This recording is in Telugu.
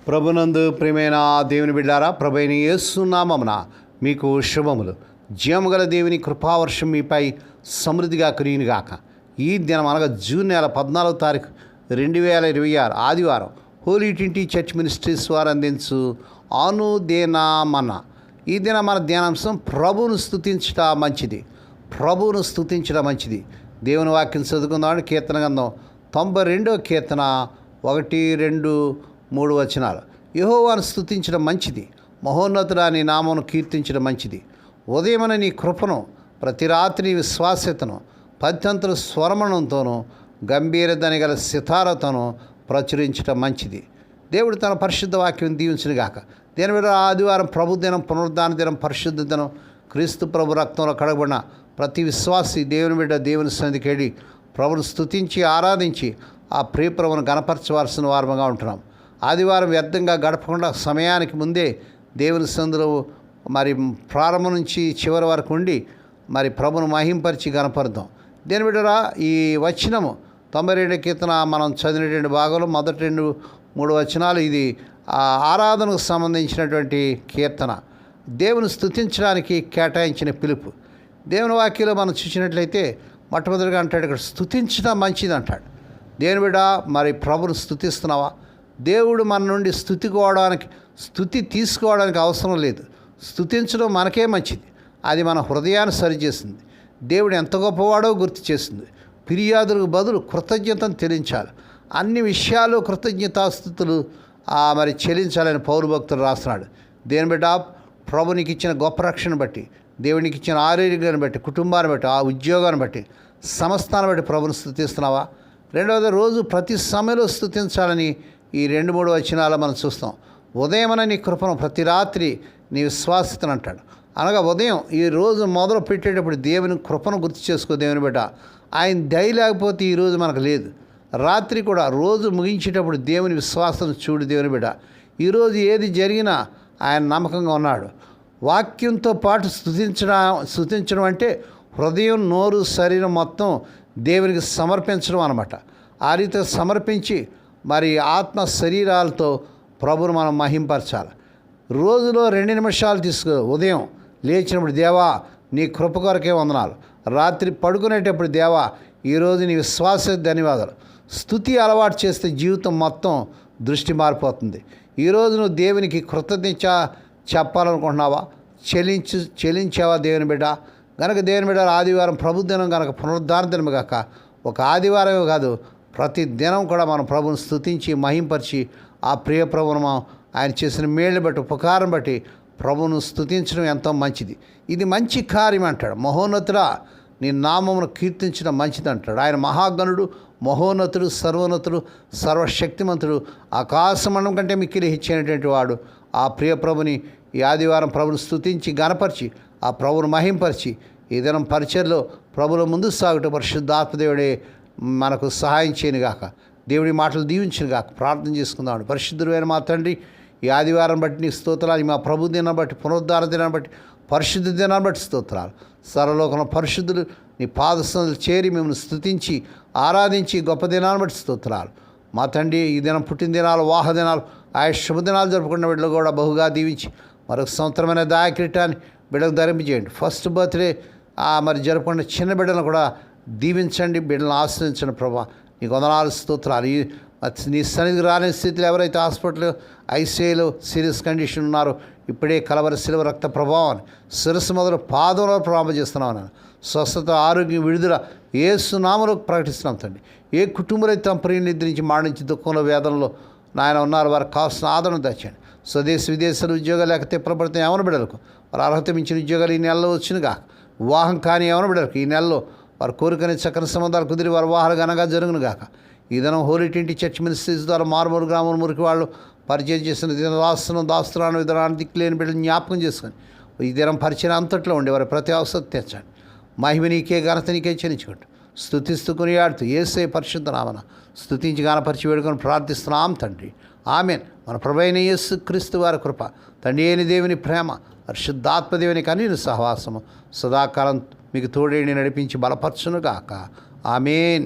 ప్రభునందు ప్రియమైన దేవుని బిడ్డారా, ప్రభువైన యేసు నామమున మీకు శుభములు. జీవముగల దేవుని కృపావర్షం మీపై సమృద్ధిగా కురియునుగాక. ఈ దినం అనగా జూన్ నెల 14వ తారీఖు 2026 ఆదివారం హోలీ ట్రినిటీ చర్చ్ మినిస్ట్రీస్ వారు అందించు అనుదినమన్న. ఈ దిన మన ధ్యానాంశం ప్రభువును స్తుతించడం మంచిది. ప్రభువును స్తుతించడం మంచిది. దేవుని వాక్యం చదువుకుందామని కీర్తన గ్రంథం 92వ కీర్తన 1, 2, 3 వచనాలు. యెహోవాను స్తుతించడం మంచిది, మహోన్నతుడా నీ నామమును కీర్తించడం మంచిది. ఉదయమున నీ కృపను, ప్రతి రాత్రి విశ్వాస్యతను, పద్యంతుల స్వరమణంతోనూ గంభీరదని గల సితారతోనూ ప్రచురించడం మంచిది. దేవుడు తన పరిశుద్ధ వాక్యం దీవించునుగాక. దీని మీద ఆదివారం ప్రభు దినం, పునరుద్ధాన దినం, పరిశుద్ధ దినం. క్రీస్తు ప్రభు రక్తంలో కడగబడిన ప్రతి విశ్వాసి దేవుని బిడ్డ దేవుని సన్నిధికి వెళ్ళి ప్రభును స్తుతించి ఆరాధించి ఆ ప్రియప్రభును గణపరచవలసిన వారముగా ఉంటున్నాం. ఆదివారం వ్యర్థంగా గడపకుండా సమయానికి ముందే దేవుని సన్నిధిలో మరి ప్రారంభం నుంచి చివరి వరకు ఉండి మరి ప్రభును మహింపరిచి గణపరుద్దాం. దేని బిడ్డరా, ఈ వచనము 92 కీర్తన మనం చదివినటువంటి భాగంలో మొదటి 2, 3 వచనాలు ఇది ఆరాధనకు సంబంధించినటువంటి కీర్తన. దేవుని స్తుతించడానికి కేటాయించిన పిలుపు. దేవుని వాక్యంలో మనం చూసినట్లయితే మొట్టమొదటిగా అంటాడు, ఇక్కడ స్తుతించడం మంచిది అంటాడు. దేవుని బిడ్డ, మరి ప్రభును స్తుతిస్తున్నావా? దేవుడు మన నుండి స్తుతి తీసుకోవడానికి అవసరం లేదు. స్తుతించడం మనకే మంచిది. అది మన హృదయాన్ని సరిచేస్తుంది. దేవుడు ఎంత గొప్పవాడో గుర్తు చేస్తుంది. ఫిర్యాదులకు బదులు కృతజ్ఞతను చెల్లించాలి. అన్ని విషయాలు కృతజ్ఞతాస్థుతులు మరి చెల్లించాలని పౌరు భక్తులు రాస్తున్నాడు. దేని బిడ్డ, ప్రభునికి ఇచ్చిన గొప్ప రక్షణ బట్టి, దేవునికి ఇచ్చిన ఆరోగ్యాన్ని బట్టి, కుటుంబాన్ని బట్టి, ఆ ఉద్యోగాన్ని బట్టి, సమస్తాన్ని బట్టి ప్రభుని స్తుతిస్తున్నావా? రెండవది, రోజు ప్రతి సమయంలో స్తుతించాలని ఈ 2, 3 వచనాలు మనం చూస్తాం. ఉదయమన నీ కృపను, ప్రతి రాత్రి నీ విశ్వాసతను అంటాడు. అనగా ఉదయం ఈ రోజు మొదలు పెట్టేటప్పుడు దేవుని కృపను గుర్తు చేసుకో. దేవుని బిడ్డ, ఆయన దయ లేకపోతే ఈరోజు మనకు లేదు. రాత్రి కూడా రోజు ముగించేటప్పుడు దేవుని విశ్వాసం చూడు. దేవుని బిడ్డ, ఈరోజు ఏది జరిగినా ఆయన నమ్మకంగా ఉన్నాడు. వాక్యంతో పాటు స్తుతించడం అంటే హృదయం, నోరు, శరీరం మొత్తం దేవునికి సమర్పించడం అన్నమాట. ఆ రీతిగా సమర్పించి మరి ఆత్మ శరీరాలతో ప్రభును మనం మహింపరచాలి. రోజులో 2 నిమిషాలు తీసుకో. ఉదయం లేచినప్పుడు, దేవా నీ కృప కొరకే వందనాలు. రాత్రి పడుకునేటప్పుడు, దేవా ఈరోజు నీ విశ్వాస ధన్యవాదాలు. స్తుతి అలవాటు చేస్తే జీవితం మొత్తం దృష్టి మారిపోతుంది. ఈరోజు నువ్వు దేవునికి కృతజ్ఞత చెప్పాలనుకుంటున్నావా? చెల్లించావా దేవుని బిడ్డ? కనుక దేవుని బిడ్డ, ఆదివారం ప్రభు దినం కనుక పునరుద్ధాన దినం కాక ఒక ఆదివారమే కాదు, ప్రతి దినం కూడా మనం ప్రభుని స్తుతించి మహింపరిచి ఆ ప్రియ ప్రభును ఆయన చేసిన మేళ్ళని బట్టి, ఉపకారం బట్టి ప్రభును స్తుతించడం ఎంతో మంచిది. ఇది మంచి కార్యం అంటాడు. మహోన్నతుడా నీ నామమును కీర్తించడం మంచిది అంటాడు. ఆయన మహాగణుడు, మహోన్నతుడు, సర్వోన్నతుడు, సర్వశక్తిమంతుడు, ఆకాశమండం కంటే మిక్కిలి హెచ్చినటువంటి వాడు. ఆ ప్రియ ప్రభుని ఈ ఆదివారం ప్రభుని స్తుతించి గణపరిచి ఆ ప్రభును మహింపరిచి ఈ దినం పరిచయలో ప్రభుల ముందు సాగుట పరిశుద్ధాత్మదేవుడే మనకు సహాయం చేయనుగాక. దేవుడి మాటలు దీవించునుగాక. ప్రార్థన చేసుకుందాం. పరిశుద్ధుడైన మా తండ్రి, ఈ ఆదివారం బట్టి నీ స్తోత్రాలు, మా ప్రభు దినాన్ని బట్టి, పునరుద్ధార దినాన్ని బట్టి, పరిశుద్ధ దినాన్ని బట్టి స్తోత్రాలు. సర్వలోకంలో పరిశుద్ధులు నీ పాదస్థానాలు చేరి మిమ్మల్ని స్తుతించి ఆరాధించి గొప్ప దినాన్ని బట్టి స్తోత్రాలు. మా తండ్రి, ఈ దినం పుట్టిన దినాలు, వాహ దినాలు, ఆయా శుభదినాలు జరుపుకున్న బిడ్డలు కూడా బహుగా దీవించి మరొక సంవత్సరమైన దాయకిరీటాన్ని బిడ్డకు ధరింపజేయండి. ఫస్ట్ బర్త్డే మరి జరుపుకున్న చిన్న బిడ్డలను కూడా దీవించండి. బిడ్డలను ఆశ్రయించండి ప్రభా. నీకు వందనాలు, స్తోత్రాలు. నీ సన్నిధికి రాని స్థితిలో ఎవరైతే హాస్పిటల్, ఐసీయూలో సీరియస్ కండిషన్ ఉన్నారో ఇప్పుడే కలవరి శిలువ రక్త ప్రభావాన్ని శిరస్సు మొదలు పాదంలో ప్రభావం చేస్తున్నావు. నేను స్వస్థత, ఆరోగ్యం, విడుదల యేసు నామములో ప్రకటిస్తున్నాం తండ్రి. ఏ కుటుంబంలో అయితే తమ ప్రియుని నిద్రించి మాడించి దుఃఖంలో, వేదనలో నాయన ఉన్నారు, వారికి కావాల్సిన ఆదరణ తెచ్చండి. స్వదేశ విదేశాలు ఉద్యోగాలు లేక తిప్పబడితే ఎవరి బిడ్డలకు వారు అర్హత మించిన ఉద్యోగాలు ఈ నెలలో వచ్చినగా, వివాహం కానీ ఎవరి బిడ్డలకు ఈ నెలలో వారు కోరికని చక్కని సంబంధాలు కుదిరి వారు వివాహాలు ఘనంగా జరుగునుగాక. ఈ దినం హోలీ ట్రినిటీ చర్చ్ మినిస్ట్రీస్ ద్వారా మారుమూరు గ్రామం మురికి వాళ్ళు పరిచయం చేసిన దాస్తున్నాను విధానాన్ని దిక్కులేని బిడ్డలు జ్ఞాపకం చేసుకొని ఈ దినం పరిచయం అంతట్లో ఉండే వారి ప్రతి అవసరం తెచ్చండి. మహిమ నీకే, ఘనత నీకే చెల్లించుకుంటూ స్తుతిస్తూ కొనియాడుతూ యేసే పరిశుద్ధ నామమున స్తుతించి గానపరిచి వేడుకొని ప్రార్థిస్తున్నాం తండ్రి. ఆమెన్. మన ప్రభువైన యేసు క్రీస్తు వారి కృప, తండ్రి అయిన దేవుని ప్రేమ, పరిశుద్ధాత్మదేవుని కనీన సహవాసము సదాకాలం మీకు తోడేని నడిపించి బలపరచునుగాక. ఆమెన్.